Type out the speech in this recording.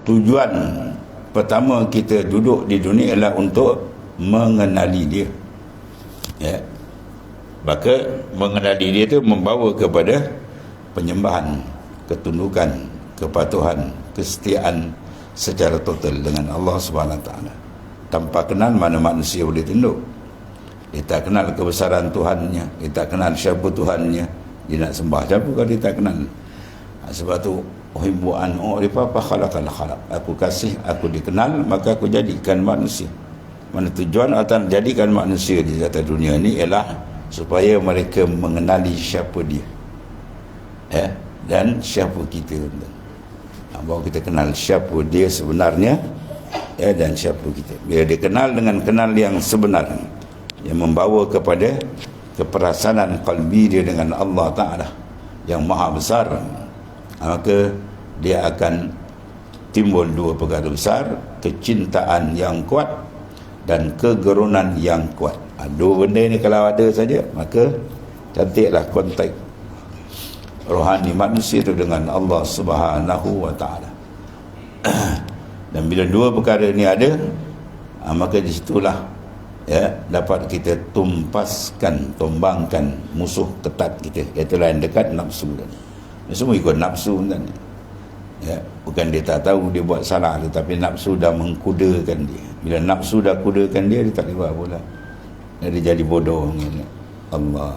tujuan pertama kita duduk di dunia ialah untuk mengenali dia. Ya. Maka mengenali dia itu membawa kepada penyembahan, ketundukan, kepatuhan, kesetiaan secara total dengan Allah Subhanahu Taala. Tanpa kenal mana manusia boleh tunduk. Dia tak kenal kebesaran Tuhannya, dia tak kenal siapa Tuhannya, dia nak sembah siapa kalau dia tak kenal. Sebab tu uhibbu an u'rifa fa khalaqal khalaq. Aku kasih, aku dikenal, maka aku jadikan manusia. Mana tujuan Allah jadikan manusia di atas dunia ni ialah supaya mereka mengenali siapa dia. Dan siapa kita. Bahawa kita kenal siapa dia sebenarnya, dan siapa kita. Bila dia kenal dengan kenal yang sebenar, yang membawa kepada keperasanan qalbi dia dengan Allah Ta'ala yang maha besar, maka dia akan timbul dua perkara besar: kecintaan yang kuat dan kegerunan yang kuat. Dua benda ni kalau ada saja, maka cantiklah kontak rohani manusia itu dengan Allah Subhanahu wa Ta'ala. Dan bila dua perkara ni ada, maka di situlah dapat kita tumbangkan musuh ketat kita, iaitu yang dekat nafsu tadi. Semua ikut nafsu tadi. Bukan dia tak tahu dia buat salah, tetapi nafsu dah mengkudakan dia. Bila nafsu dah kudakan dia, dia tak boleh buat pula. Dia jadi bodoh. Allah